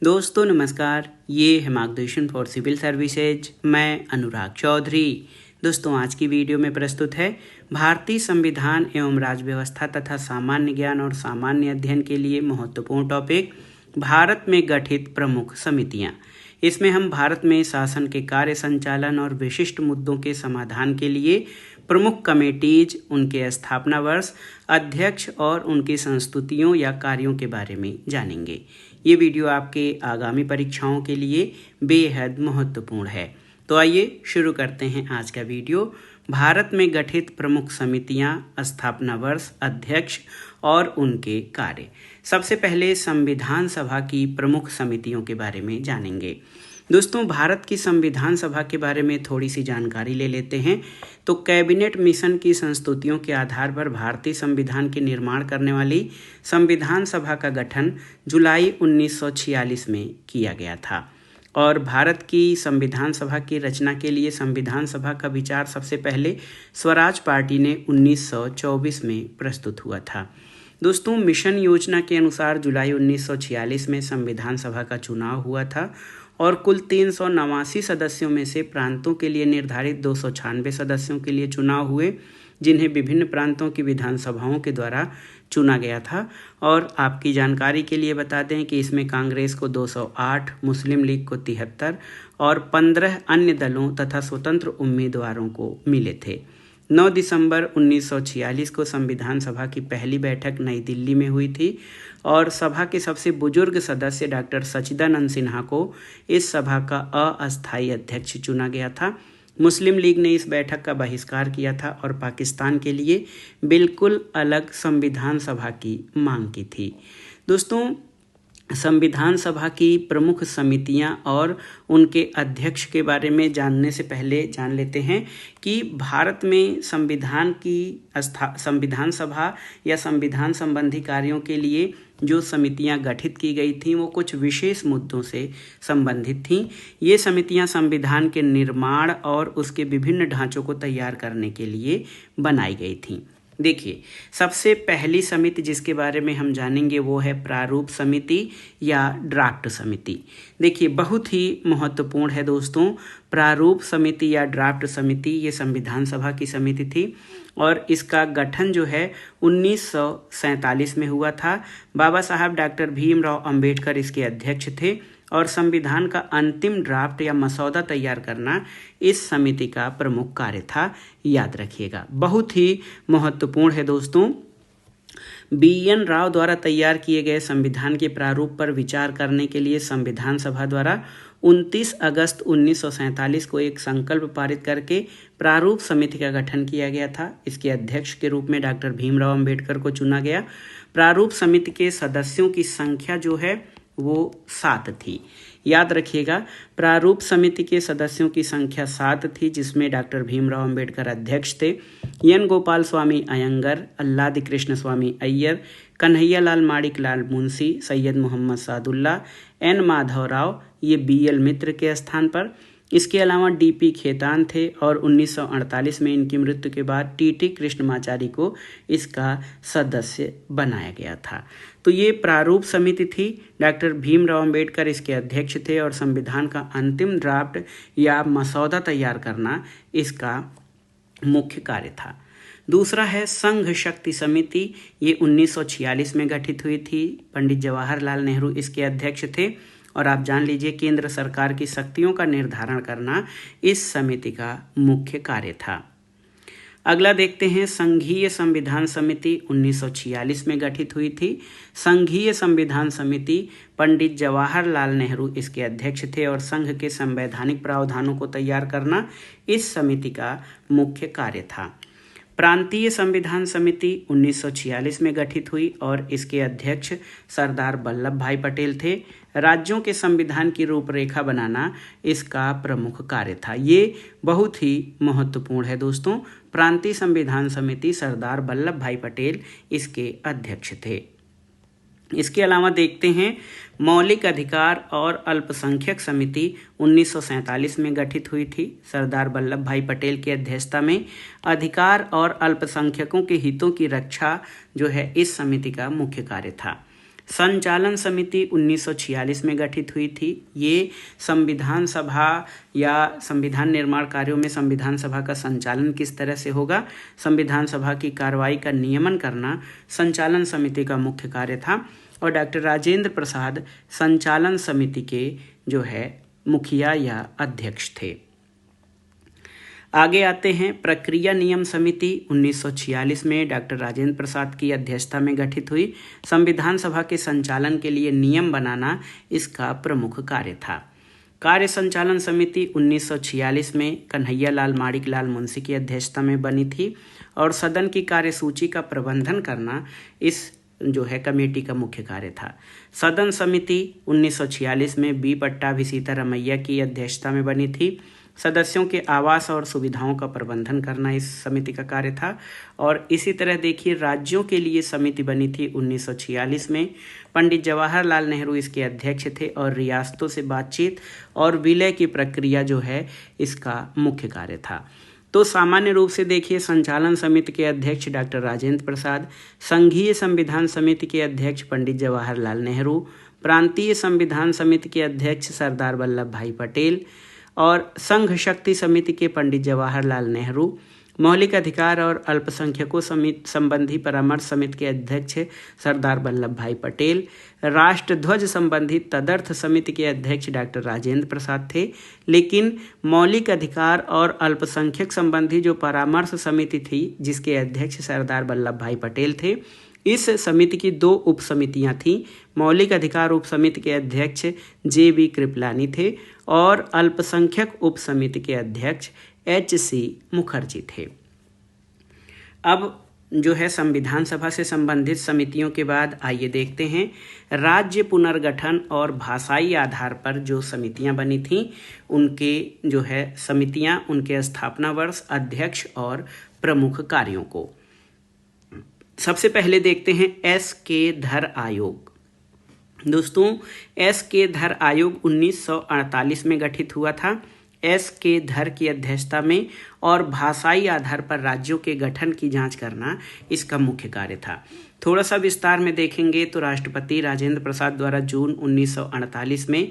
दोस्तों नमस्कार, ये है मार्गदर्शन फॉर सिविल सर्विसेज। मैं अनुराग चौधरी। दोस्तों आज की वीडियो में प्रस्तुत है भारतीय संविधान एवं राज्य व्यवस्था तथा सामान्य ज्ञान और सामान्य अध्ययन के लिए महत्वपूर्ण टॉपिक भारत में गठित प्रमुख समितियां। इसमें हम भारत में शासन के कार्य संचालन और विशिष्ट मुद्दों के समाधान के लिए प्रमुख कमेटीज, उनके स्थापना वर्ष, अध्यक्ष और उनकी संस्तुतियों या कार्यों के बारे में जानेंगे। ये वीडियो आपके आगामी परीक्षाओं के लिए बेहद महत्वपूर्ण है। तो आइए शुरू करते हैं आज का वीडियो। भारत में गठित प्रमुख समितियां, स्थापना वर्ष, अध्यक्ष और उनके कार्य। सबसे पहले संविधान सभा की प्रमुख समितियों के बारे में जानेंगे। दोस्तों भारत की संविधान सभा के बारे में थोड़ी सी जानकारी ले लेते हैं। तो कैबिनेट मिशन की संस्तुतियों के आधार पर भारतीय संविधान के निर्माण करने वाली संविधान सभा का गठन जुलाई 1946 में किया गया था और भारत की संविधान सभा की रचना के लिए संविधान सभा का विचार सबसे पहले स्वराज पार्टी ने 1924 में प्रस्तुत हुआ था। दोस्तों मिशन योजना के अनुसार जुलाई 1946 में संविधान सभा का चुनाव हुआ था और कुल 389 सदस्यों में से प्रांतों के लिए निर्धारित 296 सदस्यों के लिए चुनाव हुए, जिन्हें विभिन्न प्रांतों की विधानसभाओं के द्वारा चुना गया था। और आपकी जानकारी के लिए बता दें कि इसमें कांग्रेस को 208, मुस्लिम लीग को 73 और 15 अन्य दलों तथा स्वतंत्र उम्मीदवारों को मिले थे। 9 दिसंबर 1946 को संविधान सभा की पहली बैठक नई दिल्ली में हुई थी और सभा के सबसे बुजुर्ग सदस्य डॉक्टर सच्चिदानंद सिन्हा को इस सभा का अस्थायी अध्यक्ष चुना गया था। मुस्लिम लीग ने इस बैठक का बहिष्कार किया था और पाकिस्तान के लिए बिल्कुल अलग संविधान सभा की मांग की थी। दोस्तों संविधान सभा की प्रमुख समितियां और उनके अध्यक्ष के बारे में जानने से पहले जान लेते हैं कि भारत में संविधान सभा या संविधान संबंधी कार्यों के लिए जो समितियां गठित की गई थीं वो कुछ विशेष मुद्दों से संबंधित थीं। ये समितियां संविधान के निर्माण और उसके विभिन्न ढांचों को तैयार करने के लिए बनाई गई थीं। देखिए सबसे पहली समिति जिसके बारे में हम जानेंगे वो है प्रारूप समिति या ड्राफ्ट समिति। देखिए बहुत ही महत्वपूर्ण है दोस्तों। प्रारूप समिति या ड्राफ्ट समिति ये संविधान सभा की समिति थी और इसका गठन जो है 1947 में हुआ था। बाबा साहब डॉक्टर भीमराव अंबेडकर इसके अध्यक्ष थे और संविधान का अंतिम ड्राफ्ट या मसौदा तैयार करना इस समिति का प्रमुख कार्य था। याद रखिएगा, बहुत ही महत्वपूर्ण है दोस्तों। BN राव द्वारा तैयार किए गए संविधान के प्रारूप पर विचार करने के लिए संविधान सभा द्वारा 29 अगस्त 1947 को एक संकल्प पारित करके प्रारूप समिति का गठन किया गया था। इसके अध्यक्ष के रूप में डॉक्टर भीमराव अंबेडकर को चुना गया। प्रारूप समिति के सदस्यों की संख्या जो है वो 7 थी। याद रखिएगा, प्रारूप समिति के सदस्यों की संख्या 7 थी, जिसमें डॉक्टर भीमराव अंबेडकर अध्यक्ष थे, एन गोपाल स्वामी अयंगर, अल्लादी कृष्ण स्वामी अय्यर, कन्हैयालाल माणिकलाल मुंशी, सैयद मोहम्मद सादुल्ला, एन माधवराव ये BL मित्र के स्थान पर। इसके अलावा DP खेतान थे और 1948 में इनकी मृत्यु के बाद TT कृष्णमाचारी को इसका सदस्य बनाया गया था। तो ये प्रारूप समिति थी। डॉक्टर भीमराव अंबेडकर इसके अध्यक्ष थे और संविधान का अंतिम ड्राफ्ट या मसौदा तैयार करना इसका मुख्य कार्य था। दूसरा है संघ शक्ति समिति। ये 1946 में गठित हुई थी। पंडित जवाहरलाल नेहरू इसके अध्यक्ष थे और आप जान लीजिए केंद्र सरकार की शक्तियों का निर्धारण करना इस समिति का मुख्य कार्य था। अगला देखते हैं संघीय संविधान समिति 1946 में गठित हुई थी। संघीय संविधान समिति पंडित जवाहरलाल नेहरू इसके अध्यक्ष थे और संघ के संवैधानिक प्रावधानों को तैयार करना इस समिति का मुख्य कार्य था। प्रांतीय संविधान समिति 1946 में गठित हुई और इसके अध्यक्ष सरदार वल्लभ भाई पटेल थे। राज्यों के संविधान की रूपरेखा बनाना इसका प्रमुख कार्य था। ये बहुत ही महत्वपूर्ण है दोस्तों। प्रांतीय संविधान समिति सरदार वल्लभ भाई पटेल इसके अध्यक्ष थे। इसके अलावा देखते हैं मौलिक अधिकार और अल्पसंख्यक समिति 1947 में गठित हुई थी। सरदार वल्लभ भाई पटेल की अध्यक्षता में अधिकार और अल्पसंख्यकों के हितों की रक्षा जो है इस समिति का मुख्य कार्य था। संचालन समिति 1946 में गठित हुई थी। ये संविधान सभा या संविधान निर्माण कार्यों में संविधान सभा का संचालन किस तरह से होगा, संविधान सभा की कार्रवाई का नियमन करना संचालन समिति का मुख्य कार्य था। और डॉक्टर राजेंद्र प्रसाद संचालन समिति के जो है मुखिया या अध्यक्ष थे। आगे आते हैं प्रक्रिया नियम समिति 1946 में डॉक्टर राजेंद्र प्रसाद की अध्यक्षता में गठित हुई। संविधान सभा के संचालन के लिए नियम बनाना इसका प्रमुख कार्य था। कार्य संचालन समिति 1946 में कन्हैया लाल माणिक लाल मुंशी की अध्यक्षता में बनी थी और सदन की कार्यसूची का प्रबंधन करना इस जो है कमेटी का मुख्य कार्य था। सदन समिति 1946 में बी पट्टाभी सीतारमैया की अध्यक्षता में बनी थी। सदस्यों के आवास और सुविधाओं का प्रबंधन करना इस समिति का कार्य था। और इसी तरह देखिए राज्यों के लिए समिति बनी थी 1946 में। पंडित जवाहरलाल नेहरू इसके अध्यक्ष थे और रियासतों से बातचीत और विलय की प्रक्रिया जो है इसका मुख्य कार्य था। तो सामान्य रूप से देखिए संचालन समिति के अध्यक्ष डॉक्टर राजेंद्र प्रसाद, संघीय संविधान समिति के अध्यक्ष पंडित जवाहरलाल नेहरू, प्रांतीय संविधान समिति के अध्यक्ष सरदार वल्लभ भाई पटेल और संघ शक्ति समिति के पंडित जवाहरलाल नेहरू, मौलिक अधिकार और अल्पसंख्यकों संबंधी परामर्श समिति के अध्यक्ष सरदार वल्लभ भाई पटेल, राष्ट्र ध्वज संबंधी तदर्थ समिति के अध्यक्ष डॉक्टर राजेंद्र प्रसाद थे। लेकिन मौलिक अधिकार और अल्पसंख्यक संबंधी जो परामर्श समिति थी जिसके अध्यक्ष सरदार वल्लभ भाई पटेल थे, इस समिति की 2 उप समितियाँ थीं। मौलिक अधिकार उप समिति के अध्यक्ष JB कृपलानी थे और अल्पसंख्यक उप समिति के अध्यक्ष HC मुखर्जी थे। अब जो है संविधान सभा से संबंधित समितियों के बाद आइए देखते हैं राज्य पुनर्गठन और भाषाई आधार पर जो समितियां बनी थीं उनके जो है समितियां, उनके स्थापना वर्ष, अध्यक्ष और प्रमुख कार्यों को। सबसे पहले देखते हैं SK धर आयोग। दोस्तों SK धर आयोग 1948 में गठित हुआ था। SK धर की अध्यक्षता में और भाषाई आधार पर राज्यों के गठन की जांच करना इसका मुख्य कार्य था। थोड़ा सा विस्तार में देखेंगे तो राष्ट्रपति राजेंद्र प्रसाद द्वारा जून 1948 में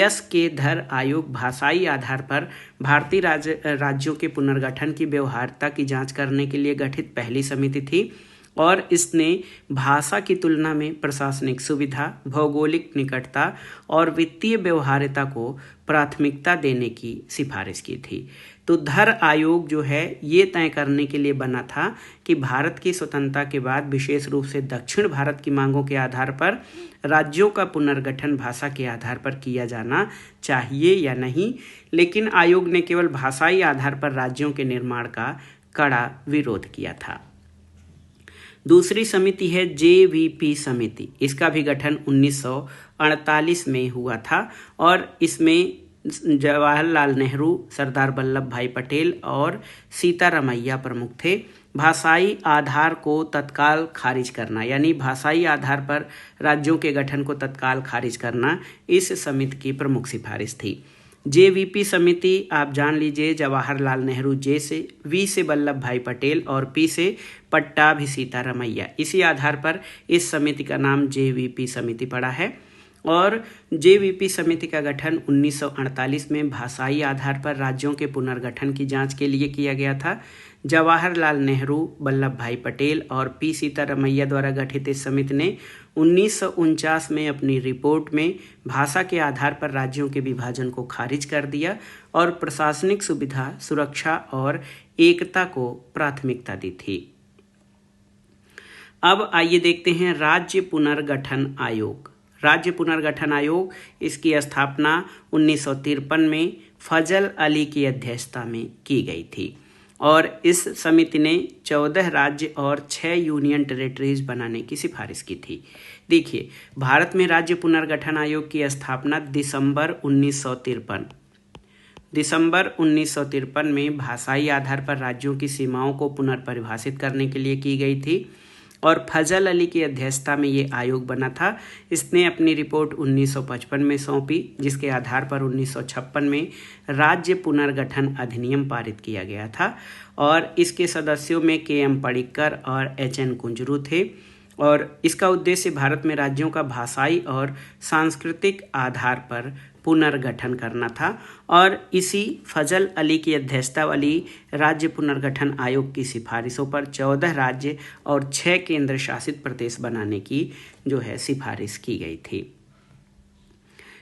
SK धर आयोग भाषाई आधार पर भारतीय राज्यों के पुनर्गठन की व्यवहार्यता की जांच करने के लिए गठित पहली समिति थी और इसने भाषा की तुलना में प्रशासनिक सुविधा, भौगोलिक निकटता और वित्तीय व्यवहार्यता को प्राथमिकता देने की सिफारिश की थी। तो धर आयोग जो है ये तय करने के लिए बना था कि भारत की स्वतंत्रता के बाद विशेष रूप से दक्षिण भारत की मांगों के आधार पर राज्यों का पुनर्गठन भाषा के आधार पर किया जाना चाहिए या नहीं, लेकिन आयोग ने केवल भाषाई आधार पर राज्यों के निर्माण का कड़ा विरोध किया था। दूसरी समिति है JVP समिति। इसका भी गठन 1948 में हुआ था और इसमें जवाहरलाल नेहरू, सरदार वल्लभ भाई पटेल और सीतारमैया प्रमुख थे। भाषाई आधार को तत्काल खारिज करना, यानी भाषाई आधार पर राज्यों के गठन को तत्काल खारिज करना इस समिति की प्रमुख सिफारिश थी। JVP समिति आप जान लीजिए, जवाहरलाल नेहरू J से, V से वल्लभ भाई पटेल और P से पट्टाभी सीतारमैया। इसी आधार पर इस समिति का नाम JVP समिति पड़ा है। और JVP समिति का गठन 1948 में भाषाई आधार पर राज्यों के पुनर्गठन की जांच के लिए किया गया था। जवाहरलाल नेहरू, वल्लभ भाई पटेल और P सीतारमैया द्वारा गठित इस समिति ने 1949 में अपनी रिपोर्ट में भाषा के आधार पर राज्यों के विभाजन को खारिज कर दिया और प्रशासनिक सुविधा, सुरक्षा और एकता को प्राथमिकता दी थी। अब आइए देखते हैं राज्य पुनर्गठन आयोग। राज्य पुनर्गठन आयोग, इसकी स्थापना 1953 में फजल अली की अध्यक्षता में की गई थी और इस समिति ने 14 राज्य और 6 यूनियन टेरिटरीज बनाने की सिफारिश की थी। देखिए, भारत में राज्य पुनर्गठन आयोग की स्थापना दिसंबर 1953 में भाषाई आधार पर राज्यों की सीमाओं को पुनर्परिभाषित करने के लिए की गई थी और फजल अली की अध्यक्षता में ये आयोग बना था। इसने अपनी रिपोर्ट 1955 में सौंपी, जिसके आधार पर 1956 में राज्य पुनर्गठन अधिनियम पारित किया गया था और इसके सदस्यों में KM पडिक्कर और HN कुंजरू थे। और इसका उद्देश्य भारत में राज्यों का भाषाई और सांस्कृतिक आधार पर पुनर्गठन करना था और इसी फजल अली की अध्यक्षता वाली राज्य पुनर्गठन आयोग की सिफारिशों पर 14 राज्य और 6 केंद्र शासित प्रदेश बनाने की जो है सिफारिश की गई थी।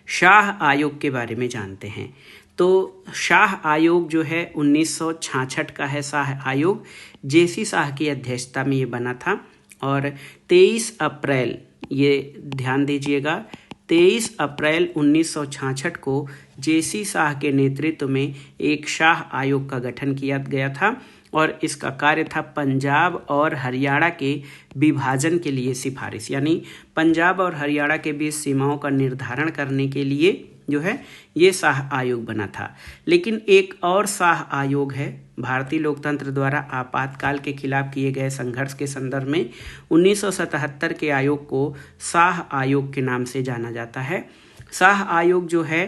शाह आयोग के बारे में जानते हैं। तो शाह आयोग जो है 1966 का है। शाह आयोग जेसी शाह की अध्यक्षता में ये बना था और 23 अप्रैल, ये ध्यान दीजिएगा, 23 अप्रैल 1966 को जेसी शाह के नेतृत्व में एक शाह आयोग का गठन किया गया था और इसका कार्य था पंजाब और हरियाणा के विभाजन के लिए सिफारिश, यानी पंजाब और हरियाणा के बीच सीमाओं का निर्धारण करने के लिए जो है ये शाह आयोग बना था। लेकिन एक और शाह आयोग है। भारतीय लोकतंत्र द्वारा आपातकाल के खिलाफ किए गए संघर्ष के संदर्भ में 1977 के आयोग को शाह आयोग के नाम से जाना जाता है। शाह आयोग जो है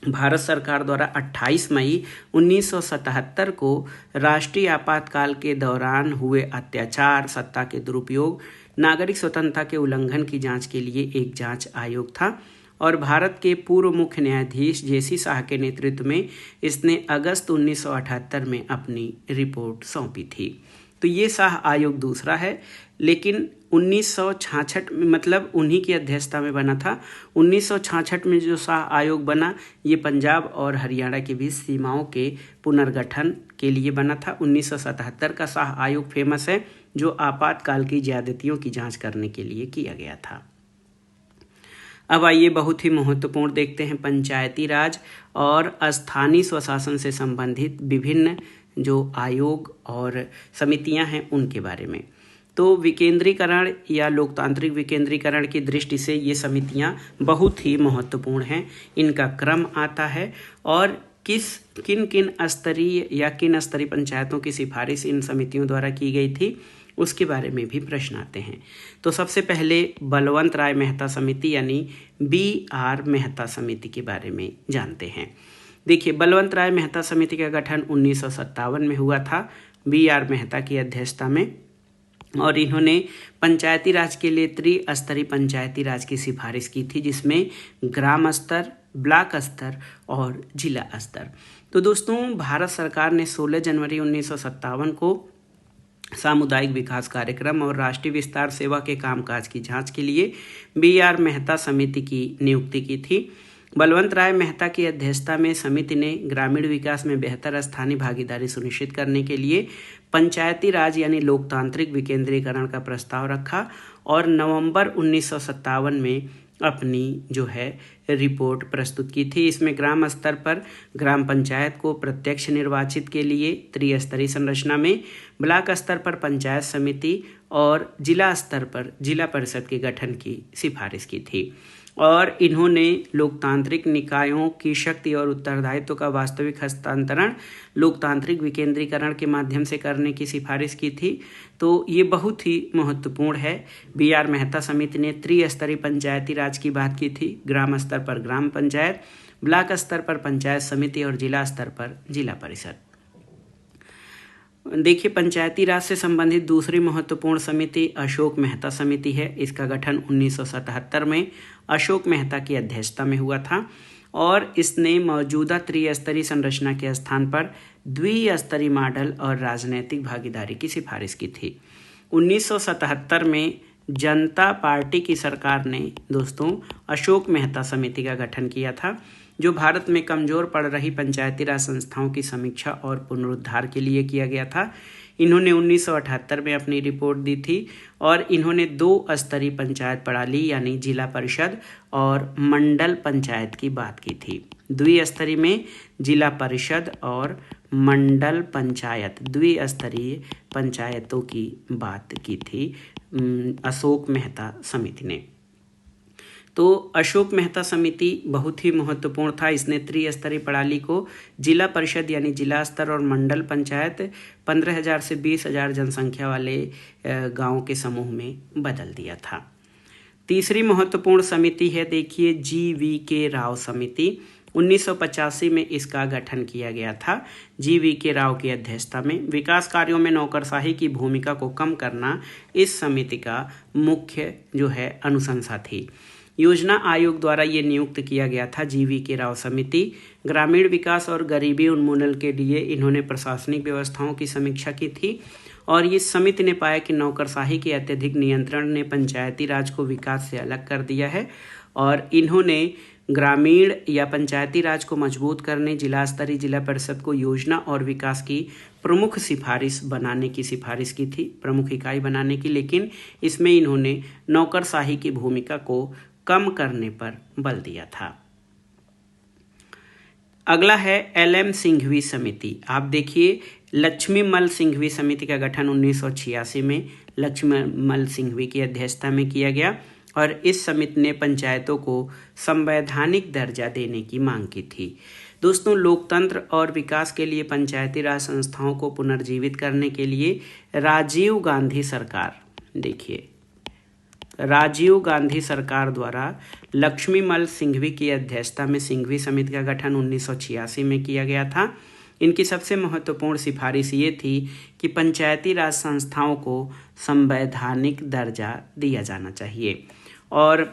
भारत सरकार द्वारा 28 मई 1977 को राष्ट्रीय आपातकाल के दौरान हुए अत्याचार, सत्ता के दुरुपयोग, नागरिक स्वतंत्रता के उल्लंघन की जांच के लिए एक जांच आयोग था और भारत के पूर्व मुख्य न्यायाधीश जेसी शाह के नेतृत्व में इसने अगस्त 1978 में अपनी रिपोर्ट सौंपी थी। तो ये शाह आयोग दूसरा है, लेकिन 1966 में, मतलब उन्हीं की अध्यक्षता में बना था। 1966 में जो शाह आयोग बना ये पंजाब और हरियाणा के बीच सीमाओं के पुनर्गठन के लिए बना था। 1977 का शाह आयोग फेमस है, जो आपातकाल की ज्यादतियों की जांच करने के लिए किया गया था। अब आइए बहुत ही महत्वपूर्ण देखते हैं पंचायती राज और स्थानीय स्वशासन से संबंधित विभिन्न जो आयोग और समितियां हैं उनके बारे में। तो विकेंद्रीकरण या लोकतांत्रिक विकेंद्रीकरण की दृष्टि से ये समितियां बहुत ही महत्वपूर्ण हैं। इनका क्रम आता है और किन किन स्तरीय या किन स्तरीय पंचायतों की सिफारिश इन समितियों द्वारा की गई थी उसके बारे में भी प्रश्न आते हैं। तो सबसे पहले बलवंत राय मेहता समिति यानी BR मेहता समिति के बारे में जानते हैं। देखिए, बलवंत राय मेहता समिति का गठन 1957 में हुआ था BR मेहता की अध्यक्षता में और इन्होंने पंचायती राज के लिए त्रिस्तरीय पंचायती राज की सिफारिश की थी, जिसमें ग्राम स्तर, ब्लॉक स्तर और जिला स्तर। तो दोस्तों, भारत सरकार ने 16 जनवरी 1957 को सामुदायिक विकास कार्यक्रम और राष्ट्रीय विस्तार सेवा के कामकाज की जांच के लिए BR मेहता समिति की नियुक्ति की थी। बलवंत राय मेहता की अध्यक्षता में समिति ने ग्रामीण विकास में बेहतर स्थानीय भागीदारी सुनिश्चित करने के लिए पंचायती राज यानी लोकतांत्रिक विकेंद्रीकरण का प्रस्ताव रखा और नवंबर 1957 में अपनी जो है रिपोर्ट प्रस्तुत की थी। इसमें ग्राम स्तर पर ग्राम पंचायत को प्रत्यक्ष निर्वाचित के लिए त्रिस्तरीय संरचना में, ब्लॉक स्तर पर पंचायत समिति और जिला स्तर पर जिला परिषद के गठन की सिफारिश की थी और इन्होंने लोकतांत्रिक निकायों की शक्ति और उत्तरदायित्व का वास्तविक हस्तांतरण लोकतांत्रिक विकेंद्रीकरण के माध्यम से करने की सिफारिश की थी। तो ये बहुत ही महत्वपूर्ण है। BR मेहता समिति ने त्रिस्तरीय पंचायती राज की बात की थी। ग्राम स्तर पर ग्राम पंचायत, ब्लॉक स्तर पर पंचायत समिति और जिला स्तर पर जिला परिषद। देखिए, पंचायती राज से संबंधित दूसरी महत्वपूर्ण समिति अशोक मेहता समिति है। इसका गठन 1977 में अशोक मेहता की अध्यक्षता में हुआ था और इसने मौजूदा त्रिस्तरीय संरचना के स्थान पर द्विस्तरीय मॉडल और राजनीतिक भागीदारी की सिफारिश की थी। 1977 में जनता पार्टी की सरकार ने दोस्तों अशोक मेहता समिति का गठन किया था, जो भारत में कमजोर पड़ रही पंचायती राज संस्थाओं की समीक्षा और पुनरुद्धार के लिए किया गया था। इन्होंने 1978 में अपनी रिपोर्ट दी थी और इन्होंने 2 स्तरीय पंचायत प्रणाली यानी जिला परिषद और मंडल पंचायत की बात की थी। द्विस्तरीय में जिला परिषद और मंडल पंचायत द्विस्तरीय पंचायतों की बात की थी अशोक मेहता समिति ने। तो अशोक मेहता समिति बहुत ही महत्वपूर्ण था। इसने त्रिस्तरीय प्रणाली को जिला परिषद यानी जिला स्तर और मंडल पंचायत 15,000 से 20,000 जनसंख्या वाले गांवों के समूह में बदल दिया था। तीसरी महत्वपूर्ण समिति है, देखिए, GVK राव समिति। 1985 में इसका गठन किया गया था GV.K. राव की अध्यक्षता में। विकास कार्यों में नौकरशाही की भूमिका को कम करना इस समिति का मुख्य अनुशंसा थी। योजना आयोग द्वारा ये नियुक्त किया गया था GV.K. राव समिति। ग्रामीण विकास और गरीबी उन्मूलन के लिए इन्होंने प्रशासनिक व्यवस्थाओं की समीक्षा की थी और इस समिति ने पाया कि नौकरशाही के अत्यधिक नियंत्रण ने पंचायती राज को विकास से अलग कर दिया है और इन्होंने ग्रामीण या पंचायती राज को मजबूत करने जिला स्तरीय जिला परिषद को योजना और विकास की प्रमुख सिफारिश बनाने की सिफारिश की थी, प्रमुख इकाई बनाने की, लेकिन इसमें इन्होंने नौकरशाही की भूमिका को कम करने पर बल दिया था। अगला है LM सिंघवी समिति। आप देखिए, लक्ष्मीमल सिंघवी समिति का गठन 1986 में लक्ष्मीमल सिंघवी की अध्यक्षता में किया गया और इस समिति ने पंचायतों को संवैधानिक दर्जा देने की मांग की थी। दोस्तों, लोकतंत्र और विकास के लिए पंचायती राज संस्थाओं को पुनर्जीवित करने के लिए राजीव गांधी सरकार, देखिए राजीव गांधी सरकार द्वारा लक्ष्मीमल सिंघवी की अध्यक्षता में सिंघवी समिति का गठन 1986 में किया गया था। इनकी सबसे महत्वपूर्ण सिफारिश ये थी कि पंचायती राज संस्थाओं को संवैधानिक दर्जा दिया जाना चाहिए और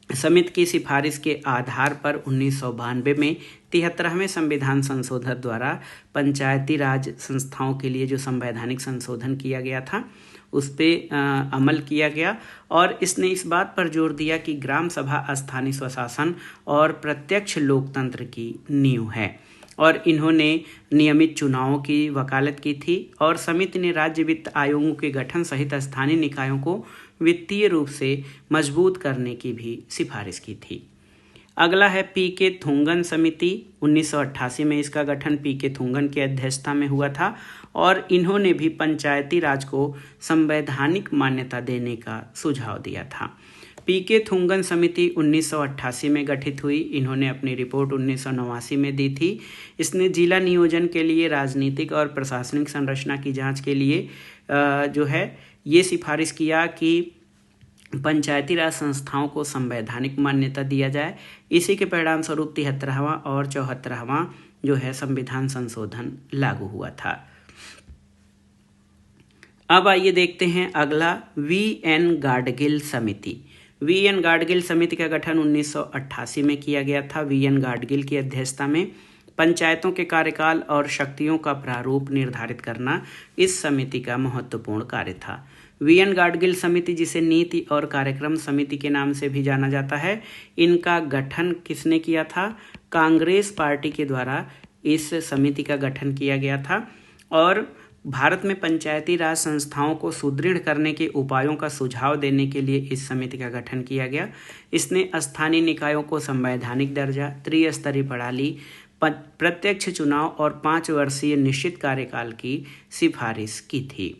समिति की सिफारिश के आधार पर 1992 में 73वें संविधान संशोधन द्वारा पंचायती राज संस्थाओं के लिए जो संवैधानिक संशोधन किया गया था उस पर अमल किया गया और इसने इस बात पर जोर दिया कि ग्राम सभा स्थानीय स्वशासन और प्रत्यक्ष लोकतंत्र की नींव है और इन्होंने नियमित चुनावों की वकालत की थी और समिति ने राज्य वित्त आयोगों के गठन सहित स्थानीय निकायों को वित्तीय रूप से मजबूत करने की भी सिफारिश की थी। अगला है PK थुंगन समिति। 1988 में इसका गठन PK थुंगन की अध्यक्षता में हुआ था और इन्होंने भी पंचायती राज को संवैधानिक मान्यता देने का सुझाव दिया था। PK थुंगन समिति 1988 में गठित हुई। इन्होंने अपनी रिपोर्ट 1989 में दी थी। इसने जिला नियोजन के लिए राजनीतिक और प्रशासनिक संरचना की जांच के लिए ये सिफारिश किया कि पंचायती राज संस्थाओं को संवैधानिक मान्यता दिया जाए। इसी के परिणाम स्वरूप 73वां और 74वां संविधान संशोधन लागू हुआ था। अब आइए देखते हैं अगला VN गाडगिल समिति। VN गाडगिल समिति का गठन 1988 में किया गया था। VN गाडगिल की अध्यक्षता में पंचायतों के कार्यकाल और शक्तियों का प्रारूप निर्धारित करना इस समिति का महत्वपूर्ण कार्य था। VN गाडगिल समिति, जिसे नीति और कार्यक्रम समिति के नाम से भी जाना जाता है, इनका गठन किसने किया था? कांग्रेस पार्टी के द्वारा इस समिति का गठन किया गया था और भारत में पंचायती राज संस्थाओं को सुदृढ़ करने के उपायों का सुझाव देने के लिए इस समिति का गठन किया गया। इसने स्थानीय निकायों को संवैधानिक दर्जा, त्रिस्तरीय प्रणाली, प्रत्यक्ष चुनाव और 5 वर्षीय निश्चित कार्यकाल की सिफारिश की थी।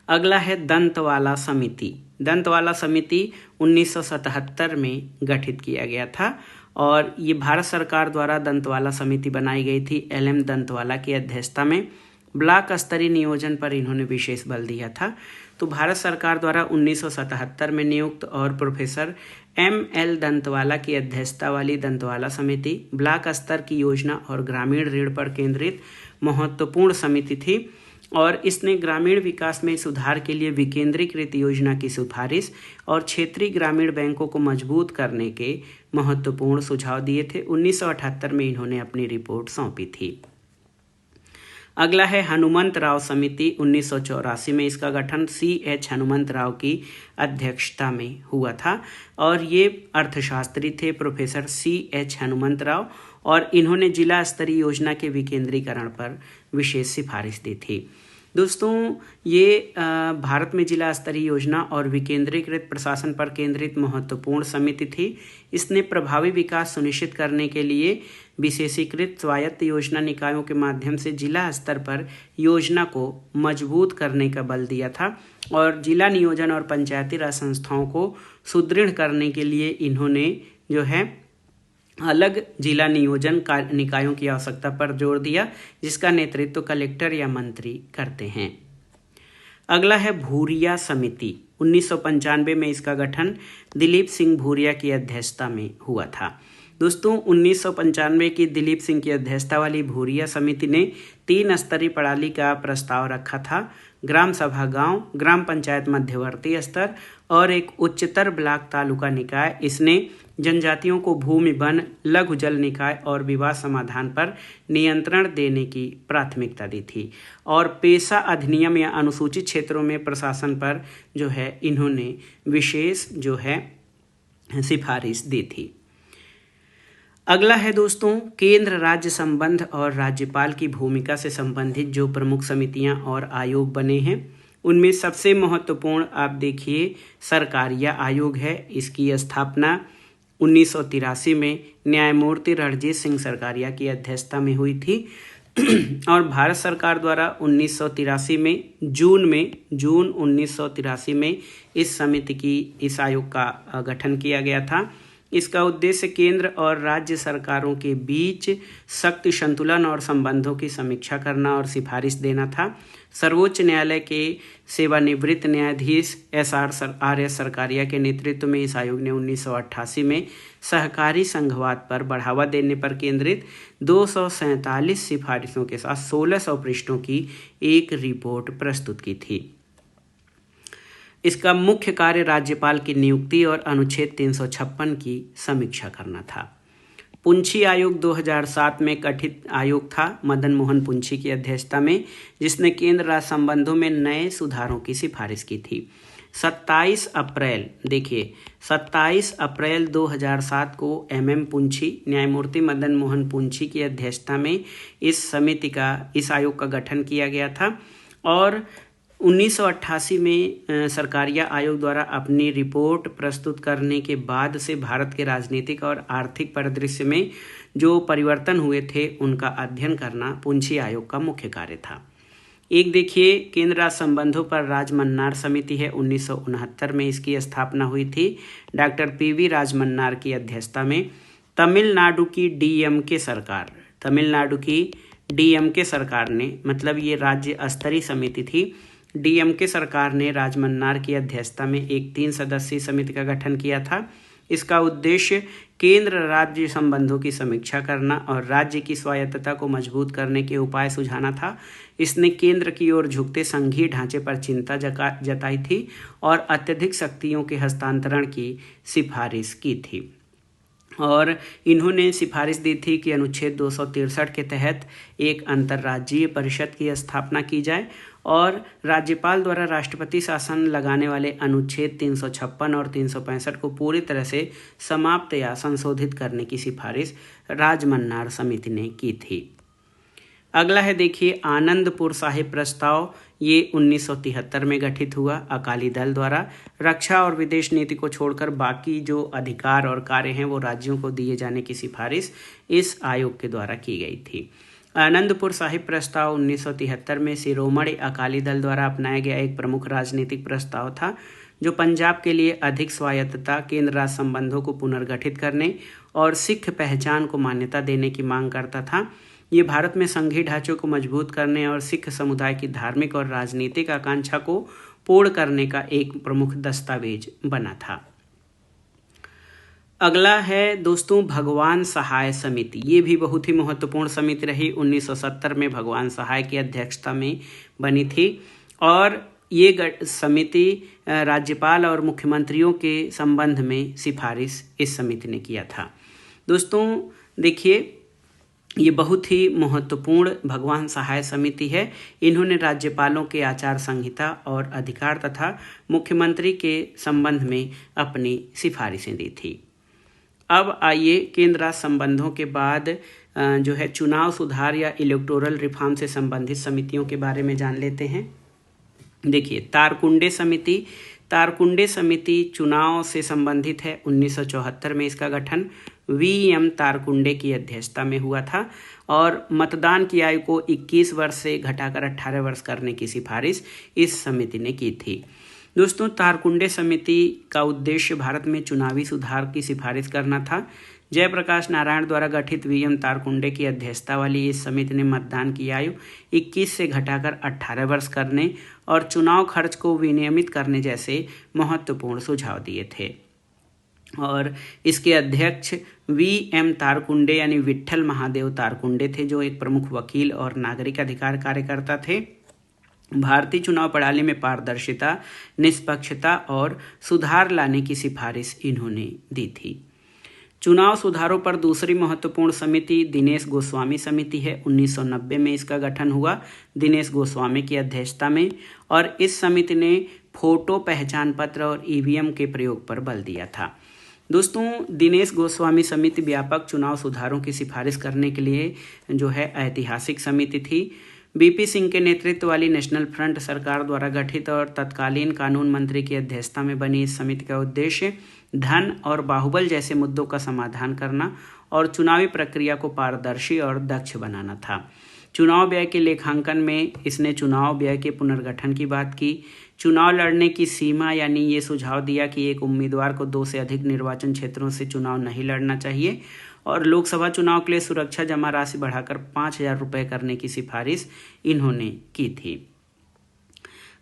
अगला है दंतवाला समिति। दंतवाला समिति 1977 में गठित किया गया था और ये भारत सरकार द्वारा दंतवाला समिति बनाई गई थी। LM दंतवाला की अध्यक्षता में ब्लॉक स्तरीय नियोजन पर इन्होंने विशेष बल दिया था। तो भारत सरकार द्वारा 1977 में नियुक्त और प्रोफेसर ML दंतवाला की अध्यक्षता वाली दंतवाला समिति ब्लॉक स्तर की योजना और ग्रामीण ऋण पर केंद्रित महत्वपूर्ण समिति थी और इसने ग्रामीण विकास में सुधार के लिए विकेंद्रीकृत योजना की सिफारिश और क्षेत्रीय ग्रामीण बैंकों को मजबूत करने के महत्वपूर्ण सुझाव दिए थे। 1978 में इन्होंने अपनी रिपोर्ट सौंपी थी। अगला है हनुमंत राव समिति। 1984 में इसका गठन CH हनुमंत राव की अध्यक्षता में हुआ था और ये अर्थशास्त्री थे, प्रोफेसर CH हनुमंत राव, और इन्होंने जिला स्तरीय योजना के विकेंद्रीकरण पर विशेष सिफारिश दी थी। दोस्तों, ये भारत में जिला स्तरीय योजना और विकेंद्रीकृत प्रशासन पर केंद्रित महत्वपूर्ण समिति थी। इसने प्रभावी विकास सुनिश्चित करने के लिए विशेषीकृत स्वायत्त योजना निकायों के माध्यम से जिला स्तर पर योजना को मजबूत करने का बल दिया था और जिला नियोजन और पंचायती राज संस्थाओं को सुदृढ़ करने के लिए इन्होंने अलग जिला नियोजन निकायों की आवश्यकता पर जोर दिया, जिसका नेतृत्व कलेक्टर या मंत्री करते हैं। अगला है भूरिया समिति। 1995 में इसका गठन दिलीप सिंह भूरिया की अध्यक्षता में हुआ था। दोस्तों 1995 की दिलीप सिंह की अध्यक्षता वाली भूरिया समिति ने 3 स्तरीय प्रणाली का प्रस्ताव रखा था। ग्राम सभा गांव, ग्राम पंचायत मध्यवर्ती स्तर और एक उच्चतर ब्लॉक तालुका निकाय। इसने जनजातियों को भूमि, वन, लघु जल निकाय और विवाद समाधान पर नियंत्रण देने की प्राथमिकता दी थी। और पेशा अधिनियम या अनुसूचित क्षेत्रों में प्रशासन पर जो है इन्होंने विशेष जो है सिफारिश दी थी। अगला है दोस्तों केंद्र राज्य संबंध और राज्यपाल की भूमिका से संबंधित जो प्रमुख समितियां और आयोग बने हैं, उनमें सबसे महत्वपूर्ण आप देखिए सरकारिया आयोग है। इसकी स्थापना 1983 में न्यायमूर्ति रणजीत सिंह सरकारिया की अध्यक्षता में हुई थी और भारत सरकार द्वारा 1983 में जून 1983 में इस आयोग का गठन किया गया था। इसका उद्देश्य केंद्र और राज्य सरकारों के बीच शक्ति संतुलन और संबंधों की समीक्षा करना और सिफारिश देना था। सर्वोच्च न्यायालय के सेवानिवृत्त न्यायाधीश SR सरकारिया के नेतृत्व में इस आयोग ने 1988 में सहकारी संघवाद पर बढ़ावा देने पर केंद्रित 247 सिफारिशों के साथ 1600 पृष्ठों की एक रिपोर्ट प्रस्तुत की थी। इसका मुख्य कार्य राज्यपाल की नियुक्ति और अनुच्छेद 356 की समीक्षा करना था। पुंछी आयोग 2007 में गठित आयोग था मदन मोहन पुंछी की अध्यक्षता में, जिसने केंद्र राज्य संबंधों में नए सुधारों की सिफारिश की थी। 27 अप्रैल 2007 को MM पुंछी, न्यायमूर्ति मदन मोहन पुंछी की अध्यक्षता में इस आयोग का गठन किया गया था। और 1988 में सरकारिया आयोग द्वारा अपनी रिपोर्ट प्रस्तुत करने के बाद से भारत के राजनीतिक और आर्थिक परिदृश्य में जो परिवर्तन हुए थे उनका अध्ययन करना पुंछी आयोग का मुख्य कार्य था। एक देखिए केंद्र राज्य संबंधों पर राजमन्नार समिति है। 1969 में इसकी स्थापना हुई थी डॉक्टर PV राजमन्नार की अध्यक्षता में। तमिलनाडु की DMK सरकार ने, मतलब ये राज्य स्तरीय समिति थी, DMK सरकार ने राजमन्नार की अध्यक्षता में एक 3 सदस्यीय समिति का गठन किया था। इसका उद्देश्य केंद्र राज्य संबंधों की समीक्षा करना और राज्य की स्वायत्तता को मजबूत करने के उपाय सुझाना था। इसने केंद्र की ओर झुकते संघीय ढांचे पर चिंता जताई थी और अत्यधिक शक्तियों के हस्तांतरण की सिफारिश की थी। और इन्होंने सिफारिश दी थी कि अनुच्छेद 263 के तहत एक अंतर्राज्यीय परिषद की स्थापना की जाए और राज्यपाल द्वारा राष्ट्रपति शासन लगाने वाले अनुच्छेद 356 और 365 को पूरी तरह से समाप्त या संशोधित करने की सिफारिश राजमन्नार समिति ने की थी। अगला है देखिए आनंदपुर साहिब प्रस्ताव। ये 1973 में गठित हुआ अकाली दल द्वारा। रक्षा और विदेश नीति को छोड़कर बाकी जो अधिकार और कार्य हैं वो राज्यों को दिए जाने की सिफारिश इस आयोग के द्वारा की गई थी। आनंदपुर साहिब प्रस्ताव 1973 में शिरोमणि अकाली दल द्वारा अपनाया गया एक प्रमुख राजनीतिक प्रस्ताव था जो पंजाब के लिए अधिक स्वायत्तता, केंद्र राज्य संबंधों को पुनर्गठित करने और सिख पहचान को मान्यता देने की मांग करता था। ये भारत में संघीय ढांचों को मजबूत करने और सिख समुदाय की धार्मिक और राजनीतिक आकांक्षा को पूर्ण करने का एक प्रमुख दस्तावेज बना था। अगला है दोस्तों भगवान सहाय समिति। ये भी बहुत ही महत्वपूर्ण समिति रही। 1970 में भगवान सहाय की अध्यक्षता में बनी थी और ये समिति राज्यपाल और मुख्यमंत्रियों के संबंध में सिफारिश इस समिति ने किया था। दोस्तों देखिए ये बहुत ही महत्वपूर्ण भगवान सहाय समिति है। इन्होंने राज्यपालों के आचार संहिता और अधिकार तथा मुख्यमंत्री के संबंध में अपनी सिफारिशें दी थी। अब आइए केंद्र राज्य संबंधों के बाद जो है चुनाव सुधार या इलेक्टोरल रिफॉर्म से संबंधित समितियों के बारे में जान लेते हैं। देखिए तारकुंडे समिति चुनाव से संबंधित है। 1974 में इसका गठन VM तारकुंडे की अध्यक्षता में हुआ था और मतदान की आयु को 21 वर्ष से घटाकर 18 वर्ष करने की सिफारिश इस समिति ने की थी। दोस्तों तारकुंडे समिति का उद्देश्य भारत में चुनावी सुधार की सिफारिश करना था। जयप्रकाश नारायण द्वारा गठित VM तारकुंडे की अध्यक्षता वाली इस समिति ने मतदान की आयु 21 से घटाकर 18 वर्ष करने और चुनाव खर्च को विनियमित करने जैसे महत्वपूर्ण सुझाव दिए थे। और इसके अध्यक्ष वी.एम. तारकुंडे यानी विट्ठल महादेव तारकुंडे थे, जो एक प्रमुख वकील और नागरिक अधिकार कार्यकर्ता थे। भारतीय चुनाव प्रणाली में पारदर्शिता, निष्पक्षता और सुधार लाने की सिफारिश इन्होंने दी थी। चुनाव सुधारों पर दूसरी महत्वपूर्ण समिति दिनेश गोस्वामी समिति है। 1990 में इसका गठन हुआ दिनेश गोस्वामी की अध्यक्षता में, और इस समिति ने फोटो पहचान पत्र और ईवीएम के प्रयोग पर बल दिया था। दोस्तों, दिनेश गोस्वामी समिति व्यापक चुनाव सुधारों की सिफारिश करने के लिए जो है ऐतिहासिक समिति थी। बीपी सिंह के नेतृत्व वाली नेशनल फ्रंट सरकार द्वारा गठित और तत्कालीन कानून मंत्री की अध्यक्षता में बनी इस समिति का उद्देश्य धन और बाहुबल जैसे मुद्दों का समाधान करना और चुनावी प्रक्रिया को पारदर्शी और दक्ष बनाना था। चुनाव व्यय के लेखांकन में इसने चुनाव व्यय के पुनर्गठन की बात की। चुनाव लड़ने की सीमा यानी ये सुझाव दिया कि एक उम्मीदवार को 2 से अधिक निर्वाचन क्षेत्रों से चुनाव नहीं लड़ना चाहिए, और लोकसभा चुनाव के लिए सुरक्षा जमा राशि बढ़ाकर 5,000 रुपये करने की सिफारिश इन्होंने की थी।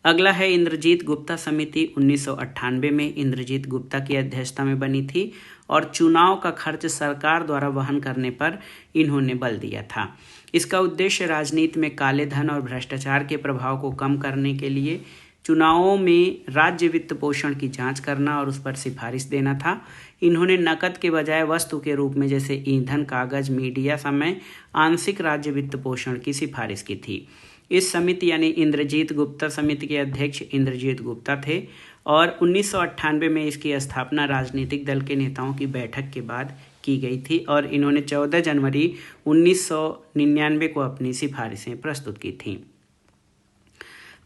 अगला है इंद्रजीत गुप्ता समिति। 1998 में इंद्रजीत गुप्ता की अध्यक्षता में बनी थी और चुनाव का खर्च सरकार द्वारा वहन करने पर इन्होंने बल दिया था। इसका उद्देश्य राजनीति में काले धन और भ्रष्टाचार के प्रभाव को कम करने के लिए चुनावों में राज्य वित्त पोषण की जांच करना और उस पर सिफारिश देना था। इन्होंने नकद के बजाय वस्तु के रूप में जैसे ईंधन, कागज, मीडिया समय आंशिक राज्य वित्त पोषण की सिफारिश की थी। इस समिति यानी इंद्रजीत गुप्ता समिति के अध्यक्ष इंद्रजीत गुप्ता थे, और 1998 में इसकी स्थापना राजनीतिक दल के नेताओं की बैठक के बाद की गई थी, और इन्होंने 14 जनवरी 1999 को अपनी सिफारिशें प्रस्तुत की थीं।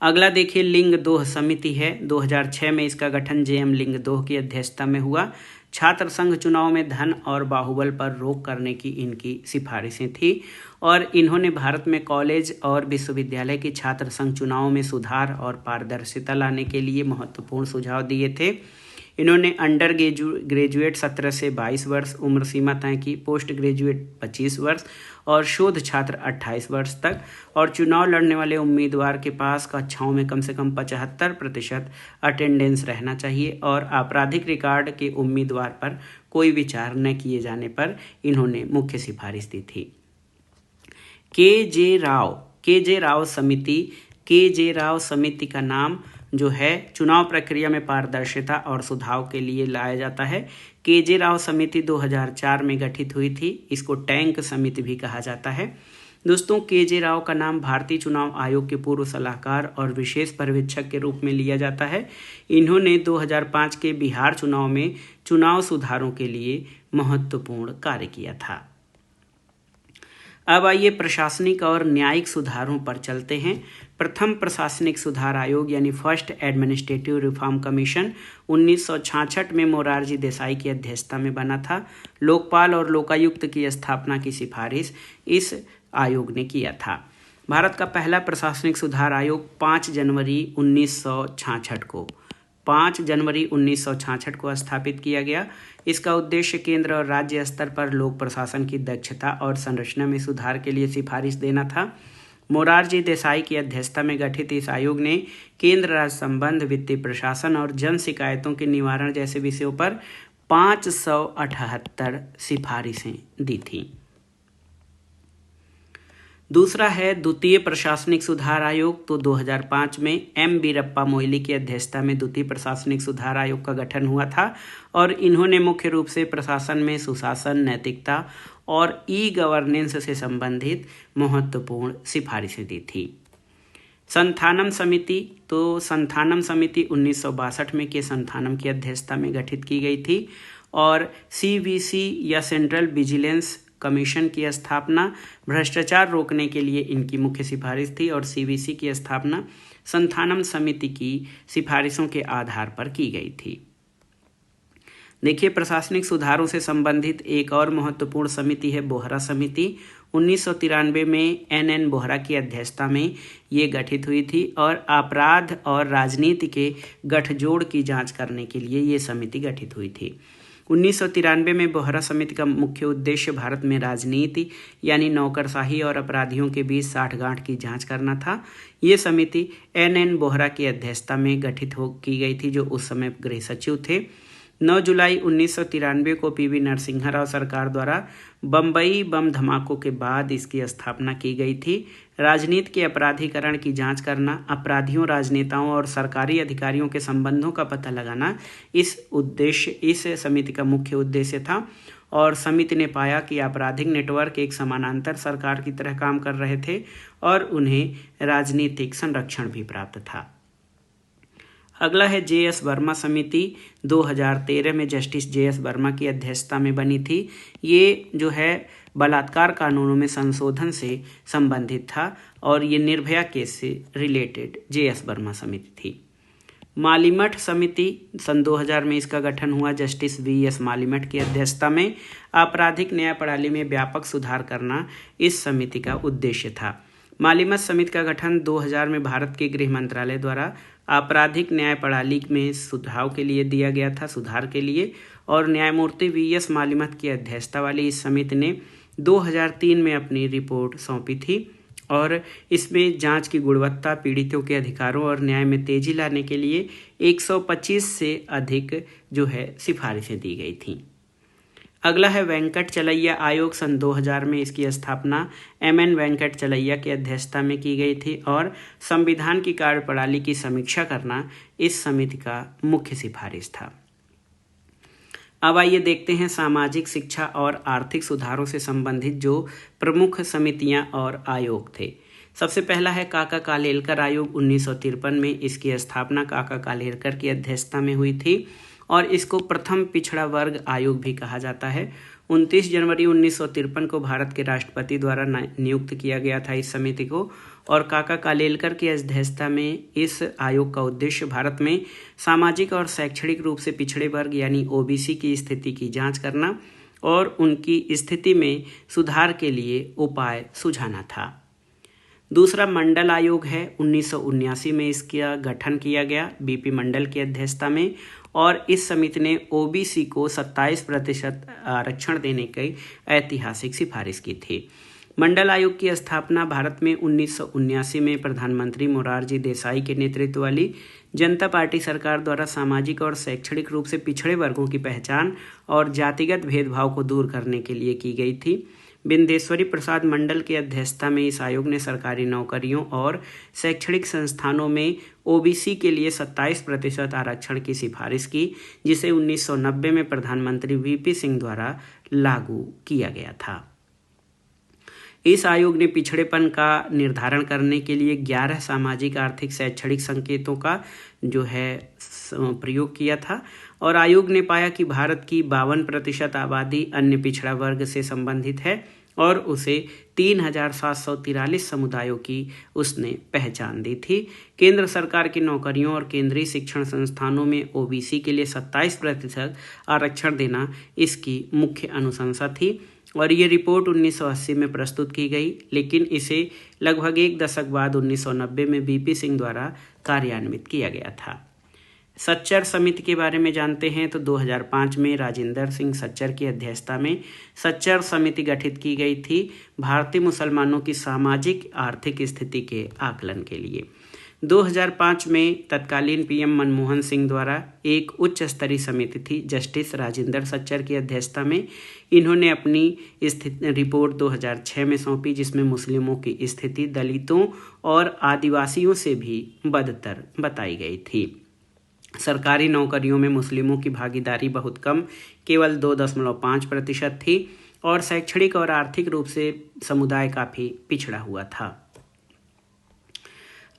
अगला देखिए लिंग दोह समिति है। 2006 में इसका गठन जे.एम. लिंग दोह की अध्यक्षता में हुआ। छात्र संघ चुनाव में धन और बाहुबल पर रोक करने की इनकी सिफारिशें थी, और इन्होंने भारत में कॉलेज और विश्वविद्यालय के छात्र संघ चुनावों में सुधार और पारदर्शिता लाने के लिए महत्वपूर्ण सुझाव दिए थे। इन्होंने अंडर ग्रेजुएट 17 से 22 वर्ष उम्र सीमा तय की, पोस्ट ग्रेजुएट 25 वर्ष और शोध छात्र 28 वर्ष तक, और चुनाव लड़ने वाले उम्मीदवार के पास कक्षाओं में कम से कम 75% अटेंडेंस रहना चाहिए, और आपराधिक रिकॉर्ड के उम्मीदवार पर कोई विचार न किए जाने पर इन्होंने मुख्य सिफारिश दी थी। के जे राव समिति का नाम जो है चुनाव प्रक्रिया में पारदर्शिता और सुधार के लिए लाया जाता है। के जे राव समिति 2004 में गठित हुई थी। इसको टैंक समिति भी कहा जाता है। दोस्तों, के जे राव का नाम भारतीय चुनाव आयोग के पूर्व सलाहकार और विशेष पर्यवेक्षक के रूप में लिया जाता है। इन्होंने 2005 के बिहार चुनाव में चुनाव सुधारों के लिए महत्वपूर्ण कार्य किया था। अब आइए प्रशासनिक और न्यायिक सुधारों पर चलते हैं। प्रथम प्रशासनिक सुधार आयोग यानी फर्स्ट एडमिनिस्ट्रेटिव रिफॉर्म कमीशन 1966 में मोरारजी देसाई की अध्यक्षता में बना था। लोकपाल और लोकायुक्त की स्थापना की सिफारिश इस आयोग ने किया था। भारत का पहला प्रशासनिक सुधार आयोग 5 जनवरी 1966 को स्थापित किया गया। इसका उद्देश्य केंद्र और राज्य स्तर पर लोक प्रशासन की दक्षता और संरचना में सुधार के लिए सिफारिश देना था। मोरारजी देसाई की अध्यक्षता में गठित इस आयोग ने केंद्र राज्य संबंध, वित्तीय प्रशासन और जन शिकायतों के निवारण जैसे विषयों पर 578 सिफारिशें दी थीं। दूसरा है द्वितीय प्रशासनिक सुधार आयोग। तो 2005 में एम वीरप्पा मोइली की अध्यक्षता में द्वितीय प्रशासनिक सुधार आयोग का गठन हुआ था, और इन्होंने मुख्य रूप से प्रशासन में सुशासन, नैतिकता और ई गवर्नेंस से संबंधित महत्वपूर्ण सिफारिशें दी थी। संथानम समिति 1962 में के संथानम की अध्यक्षता में गठित की गई थी, और सीवीसी या सेंट्रल विजिलेंस कमीशन की स्थापना भ्रष्टाचार रोकने के लिए इनकी मुख्य सिफारिश थी, और सीवीसी की स्थापना संथानम समिति की सिफारिशों के आधार पर की गई थी। देखिए, प्रशासनिक सुधारों से संबंधित एक और महत्वपूर्ण समिति है बोहरा समिति। 1993 में एन बोहरा की अध्यक्षता में ये गठित हुई थी, और अपराध और राजनीति के गठजोड़ की जांच करने के लिए ये समिति गठित हुई थी। 1993 में बोहरा समिति का मुख्य उद्देश्य भारत में राजनीति यानी नौकरशाही और अपराधियों के बीच साठगांठ की जांच करना था। ये समिति एन बोहरा की अध्यक्षता में गठित की गई थी, जो उस समय गृह सचिव थे। 9 जुलाई 1993 को पीवी नरसिम्हा राव सरकार द्वारा बम्बई बम धमाकों के बाद इसकी स्थापना की गई थी। राजनीति के अपराधीकरण की जांच करना, अपराधियों, राजनेताओं और सरकारी अधिकारियों के संबंधों का पता लगाना इस समिति का मुख्य उद्देश्य था। और समिति ने पाया कि आपराधिक नेटवर्क एक समानांतर सरकार की तरह काम कर रहे थे और उन्हें राजनीतिक संरक्षण भी प्राप्त था। अगला है जे.एस. वर्मा समिति। 2013 में जस्टिस जे.एस. वर्मा की अध्यक्षता में बनी थी। ये जो है बलात्कार कानूनों में संशोधन से संबंधित था और ये निर्भया केस से रिलेटेड जे.एस. वर्मा समिति थी। मालीमठ समिति, सन 2000 में इसका गठन हुआ। Justice VS. मालीमठ की अध्यक्षता में आपराधिक न्याय प्रणाली में व्यापक सुधार करना इस समिति का उद्देश्य था। मालीमठ समिति का गठन 2000 में भारत के गृह मंत्रालय द्वारा आपराधिक न्याय प्रणाली में सुधार के लिए और न्यायमूर्ति वी.एस. मालीमठ की अध्यक्षता वाली इस समिति ने 2003 में अपनी रिपोर्ट सौंपी थी और इसमें जांच की गुणवत्ता, पीड़ितों के अधिकारों और न्याय में तेजी लाने के लिए 125 से अधिक जो है सिफारिशें दी गई थीं। अगला है वेंकट चलैया आयोग। सन 2000 में इसकी स्थापना एम.एन. वेंकट चलैया की अध्यक्षता में की गई थी और संविधान की कार्यप्रणाली की समीक्षा करना इस समिति का मुख्य सिफारिश था। अब आइए देखते हैं सामाजिक, शिक्षा और आर्थिक सुधारों से संबंधित जो प्रमुख समितियां और आयोग थे। सबसे पहला है काका कालेलकर आयोग। 1953 में इसकी स्थापना काका कालेलकर की अध्यक्षता में हुई थी और इसको प्रथम पिछड़ा वर्ग आयोग भी कहा जाता है। 29 जनवरी 1953 को भारत के राष्ट्रपति द्वारा नियुक्त किया गया था इस समिति को और काका कालेलकर की अध्यक्षता में इस आयोग का उद्देश्य भारत में सामाजिक और शैक्षणिक रूप से पिछड़े वर्ग यानी ओबीसी की स्थिति की जांच करना और उनकी स्थिति में सुधार के लिए उपाय सुझाना था। दूसरा मंडल आयोग है। 1979 में इसका गठन किया गया बीपी मंडल की अध्यक्षता में और इस समिति ने ओबीसी को 27% आरक्षण देने की ऐतिहासिक सिफारिश की थी। मंडल आयोग की स्थापना भारत में 1979 में प्रधानमंत्री मोरारजी देसाई के नेतृत्व वाली जनता पार्टी सरकार द्वारा सामाजिक और शैक्षणिक रूप से पिछड़े वर्गों की पहचान और जातिगत भेदभाव को दूर करने के लिए की गई थी। बिंदेश्वरी प्रसाद मंडल की अध्यक्षता में इस आयोग ने सरकारी नौकरियों और शैक्षणिक संस्थानों में ओबीसी के लिए 27% आरक्षण की सिफारिश की, जिसे 1990 में प्रधानमंत्री वीपी सिंह द्वारा लागू किया गया था। इस आयोग ने पिछड़ेपन का निर्धारण करने के लिए 11 सामाजिक, आर्थिक, शैक्षणिक संकेतों का जो है प्रयोग किया था और आयोग ने पाया कि भारत की 52% आबादी अन्य पिछड़ा वर्ग से संबंधित है और उसे 3743 समुदायों की उसने पहचान दी थी। केंद्र सरकार की नौकरियों और केंद्रीय शिक्षण संस्थानों में ओबीसी के लिए 27% आरक्षण देना इसकी मुख्य अनुशंसा थी और ये रिपोर्ट 1980 में प्रस्तुत की गई, लेकिन इसे लगभग एक दशक बाद 1990 में बीपी सिंह द्वारा कार्यान्वित किया गया था। सच्चर समिति के बारे में जानते हैं तो 2005 में राजेंद्र सिंह सच्चर की अध्यक्षता में सच्चर समिति गठित की गई थी भारतीय मुसलमानों की सामाजिक आर्थिक स्थिति के आकलन के लिए। 2005 में तत्कालीन पीएम मनमोहन सिंह द्वारा एक उच्च स्तरीय समिति थी जस्टिस राजेंद्र सच्चर की अध्यक्षता में। इन्होंने अपनी रिपोर्ट 2006 में सौंपी, जिसमें मुस्लिमों की स्थिति दलितों और आदिवासियों से भी बदतर बताई गई थी। सरकारी नौकरियों में मुस्लिमों की भागीदारी बहुत कम, केवल 2.5% थी और शैक्षणिक और आर्थिक रूप से समुदाय काफ़ी पिछड़ा हुआ था।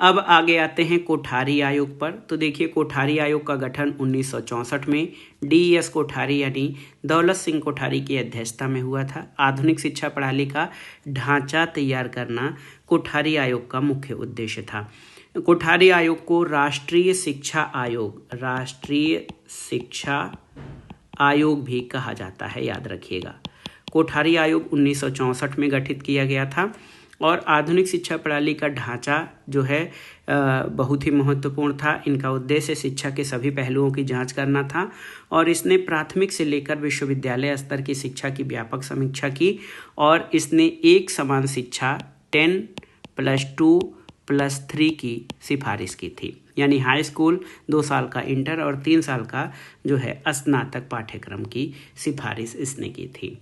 अब आगे आते हैं कोठारी आयोग पर। तो देखिए, कोठारी आयोग का गठन 1964 में डी.एस. कोठारी यानी दौलत सिंह कोठारी की अध्यक्षता में हुआ था। आधुनिक शिक्षा प्रणाली का ढांचा तैयार करना कोठारी आयोग का मुख्य उद्देश्य था। कोठारी आयोग को राष्ट्रीय शिक्षा आयोग भी कहा जाता है, याद रखिएगा। कोठारी आयोग 1964 में गठित किया गया था और आधुनिक शिक्षा प्रणाली का ढांचा जो है बहुत ही महत्वपूर्ण था। इनका उद्देश्य शिक्षा के सभी पहलुओं की जांच करना था और इसने प्राथमिक से लेकर विश्वविद्यालय स्तर की शिक्षा की व्यापक समीक्षा की और इसने एक समान शिक्षा 10+2+3 की सिफारिश की थी। यानी हाई स्कूल, 2 साल का इंटर और 3 साल का जो है स्नातक पाठ्यक्रम की सिफारिश इसने की थी।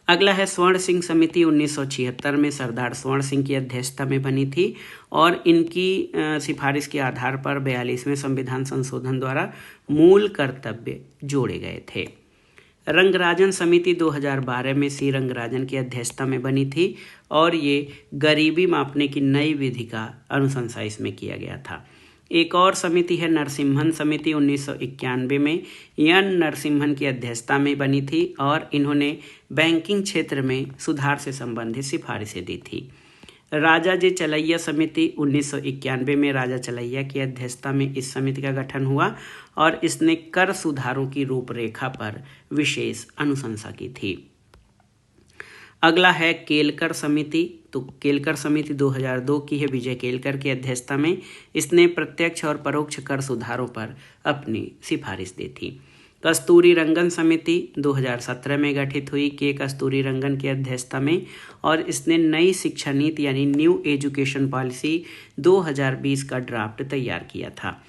अगला है स्वर्ण सिंह समिति। 1976 में सरदार स्वर्ण सिंह की अध्यक्षता में बनी थी और इनकी सिफारिश के आधार पर 42वें संविधान संशोधन द्वारा मूल कर्तव्य जोड़े गए थे। रंगराजन समिति 2012 में सी रंगराजन की अध्यक्षता में बनी थी और ये गरीबी मापने की नई विधि का अनुशंसा इसमें किया गया था। एक और समिति है नरसिम्हन समिति। 1991 में एन नरसिम्हन की अध्यक्षता में बनी थी और इन्होंने बैंकिंग क्षेत्र में सुधार से संबंधित सिफारिशें दी थी। राजा जे चलैया समिति 1991 में राजा चलैया की अध्यक्षता में इस समिति का गठन हुआ और इसने कर सुधारों की रूपरेखा पर विशेष अनुशंसा की थी। अगला है केलकर समिति। तो केलकर समिति 2002 की है, विजय केलकर की अध्यक्षता में। इसने प्रत्यक्ष और परोक्ष कर सुधारों पर अपनी सिफारिश दी थी। कस्तूरी रंगन समिति 2017 में गठित हुई के कस्तूरी रंगन की अध्यक्षता में और इसने नई शिक्षा नीति यानी न्यू एजुकेशन पॉलिसी 2020 का ड्राफ्ट तैयार किया था।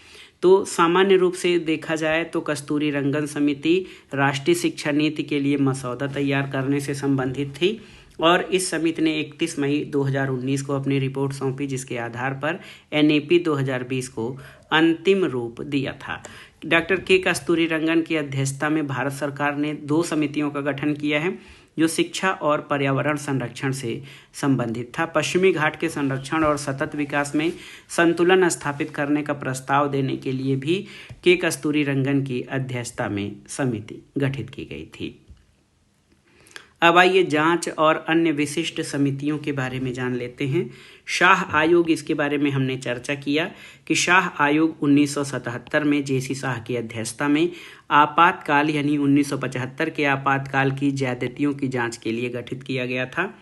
तो सामान्य रूप से देखा जाए तो कस्तूरी रंगन समिति राष्ट्रीय शिक्षा नीति के लिए मसौदा तैयार करने से संबंधित थी और इस समिति ने 31 मई 2019 को अपनी रिपोर्ट सौंपी, जिसके आधार पर NAP 2020 को अंतिम रूप दिया था। डॉक्टर के कस्तूरी रंगन की अध्यक्षता में भारत सरकार ने 2 समितियों का गठन किया है जो शिक्षा और पर्यावरण संरक्षण से संबंधित था। पश्चिमी घाट के संरक्षण और सतत विकास में संतुलन स्थापित करने का प्रस्ताव देने के लिए भी के कस्तूरी रंगन की अध्यक्षता में समिति गठित की गई थी। अब आइए जांच और अन्य विशिष्ट समितियों के बारे में जान लेते हैं। शाह आयोग, इसके बारे में हमने चर्चा किया कि शाह आयोग 1977 में JC शाह की अध्यक्षता में आपातकाल यानी 1975 के आपातकाल की ज्यादतियों की जांच के लिए गठित किया गया था।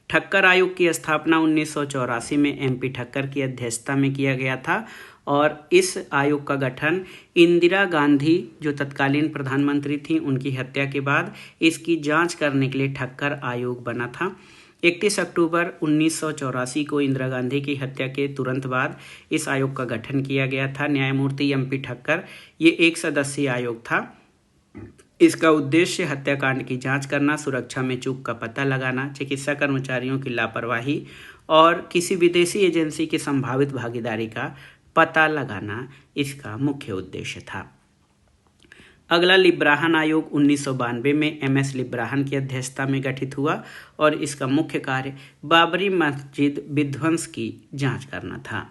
ठक्कर आयोग की स्थापना 1984 में MP ठक्कर की अध्यक्षता में किया गया था और इस आयोग का गठन इंदिरा गांधी जो तत्कालीन प्रधानमंत्री थी उनकी हत्या के बाद इसकी जांच करने के लिए ठक्कर आयोग बना था। 31 अक्टूबर 1984 को इंदिरा गांधी की हत्या के तुरंत बाद इस आयोग का गठन किया गया था। न्यायमूर्ति MP ठक्कर ये 1 सदस्यीय आयोग था। इसका उद्देश्य हत्याकांड की जांच करना, सुरक्षा में चूक का पता लगाना, चिकित्सा कर्मचारियों की लापरवाही और किसी विदेशी एजेंसी की संभावित भागीदारी का पता लगाना इसका मुख्य उद्देश्य था। अगला लिब्राहन आयोग 1992 में MS लिब्राहन की अध्यक्षता में गठित हुआ और इसका मुख्य कार्य बाबरी मस्जिद विध्वंस की जांच करना था।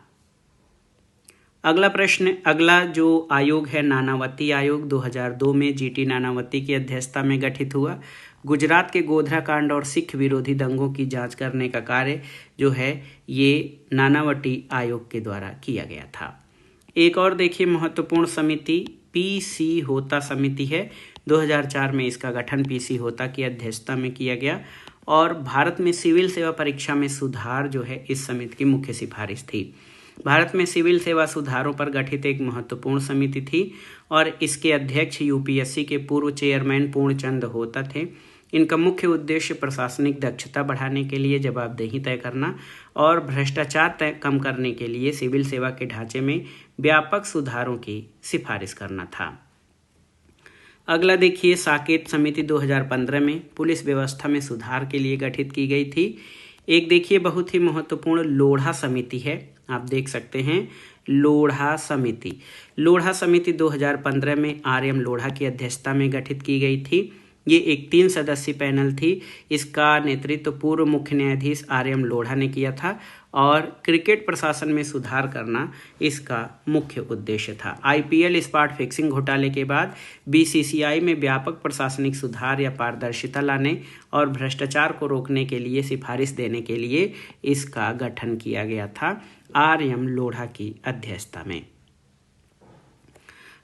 अगला जो आयोग है नानावती आयोग 2002 में GT नानावती की अध्यक्षता में गठित हुआ। गुजरात के गोधरा कांड और सिख विरोधी दंगों की जांच करने का कार्य जो है ये नानावती आयोग के द्वारा किया गया था। एक और देखिए महत्वपूर्ण समिति PC होता समिति है। 2004 में इसका गठन PC होता की अध्यक्षता में किया गया और भारत में सिविल सेवा परीक्षा में सुधार जो है इस समिति की मुख्य सिफारिश थी। भारत में सिविल सेवा सुधारों पर गठित एक महत्वपूर्ण समिति थी और इसके अध्यक्ष UPSC के पूर्व चेयरमैन पूर्णचंद होता थे। इनका मुख्य उद्देश्य प्रशासनिक दक्षता बढ़ाने के लिए जवाबदेही तय करना और भ्रष्टाचार कम करने के लिए सिविल सेवा के ढांचे में व्यापक सुधारों की सिफारिश करना था। अगला देखिए साकेत समिति 2015 में पुलिस व्यवस्था में सुधार के लिए गठित की गई थी। एक देखिए बहुत ही महत्वपूर्ण लोढ़ा समिति है, आप देख सकते हैं लोढ़ा समिति। लोढ़ा समिति 2015 में RM लोढ़ा की अध्यक्षता में गठित की गई थी। ये एक 3 सदस्यीय पैनल थी। इसका नेतृत्व पूर्व मुख्य न्यायाधीश RM लोढ़ा ने किया था और क्रिकेट प्रशासन में सुधार करना इसका मुख्य उद्देश्य था। IPL स्पॉट फिक्सिंग घोटाले के बाद BCCI में व्यापक प्रशासनिक सुधार या पारदर्शिता लाने और भ्रष्टाचार को रोकने के लिए सिफारिश देने के लिए इसका गठन किया गया था RM लोढ़ा की अध्यक्षता में।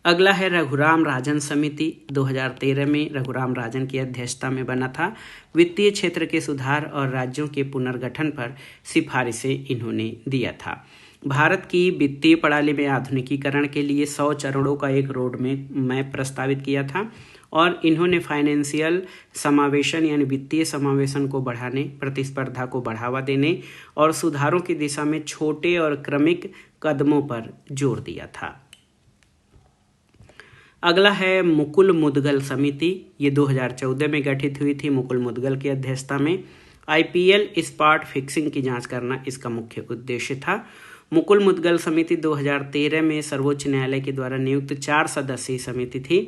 अगला है रघुराम राजन समिति। 2013 में रघुराम राजन की अध्यक्षता में बना था। वित्तीय क्षेत्र के सुधार और राज्यों के पुनर्गठन पर सिफारिशें इन्होंने दिया था। भारत की वित्तीय प्रणाली में आधुनिकीकरण के लिए 100 चरणों का एक रोड मैप प्रस्तावित किया था और इन्होंने फाइनेंशियल समावेशन यानी वित्तीय समावेशन को बढ़ाने, प्रतिस्पर्धा को बढ़ावा देने और सुधारों की दिशा में छोटे और क्रमिक कदमों पर जोर दिया था। अगला है मुकुल मुदगल समिति। ये 2014 में गठित हुई थी मुकुल मुदगल की अध्यक्षता में। आईपीएल स्पॉट फिक्सिंग की जांच करना इसका मुख्य उद्देश्य था। मुकुल मुदगल समिति 2013 में सर्वोच्च न्यायालय के द्वारा नियुक्त 4 सदस्यीय समिति थी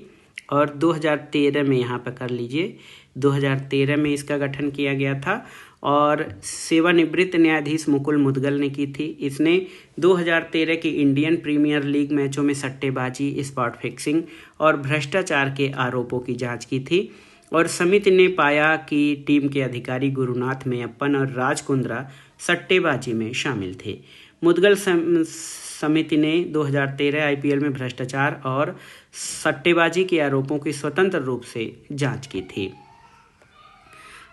और 2013 में यहाँ पर कर लीजिए 2013 में इसका गठन किया गया था और सेवानिवृत्त न्यायाधीश मुकुल मुदगल ने की थी। इसने 2013 की इंडियन प्रीमियर लीग मैचों में सट्टेबाजी, स्पॉट फिक्सिंग और भ्रष्टाचार के आरोपों की जांच की थी और समिति ने पाया कि टीम के अधिकारी गुरुनाथ मेयप्पन और राज कुंद्रा सट्टेबाजी में शामिल थे। मुदगल समिति ने 2013 आईपीएल में भ्रष्टाचार और सट्टेबाजी के आरोपों की स्वतंत्र रूप से जांच की थी।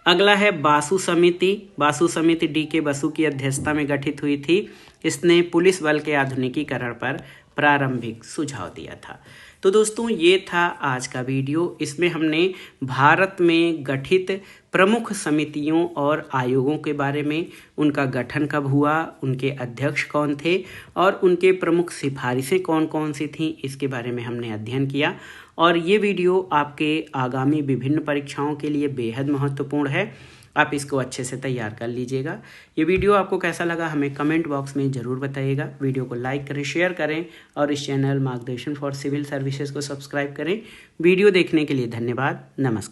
अगला है बासु समिति। बासु समिति डी.के. बसु की अध्यक्षता में गठित हुई थी। इसने पुलिस बल के आधुनिकीकरण पर प्रारंभिक सुझाव दिया था। तो दोस्तों ये था आज का वीडियो। इसमें हमने भारत में गठित प्रमुख समितियों और आयोगों के बारे में, उनका गठन कब हुआ, उनके अध्यक्ष कौन थे और उनके प्रमुख सिफारिशें कौन कौन सी थीं, इसके बारे में हमने अध्ययन किया। और ये वीडियो आपके आगामी विभिन्न परीक्षाओं के लिए बेहद महत्वपूर्ण है। आप इसको अच्छे से तैयार कर लीजिएगा। ये वीडियो आपको कैसा लगा हमें कमेंट बॉक्स में ज़रूर बताइएगा। वीडियो को लाइक करें, शेयर करें और इस चैनल मार्गदर्शन फॉर सिविल सर्विसेज को सब्सक्राइब करें। वीडियो देखने के लिए धन्यवाद। नमस्कार।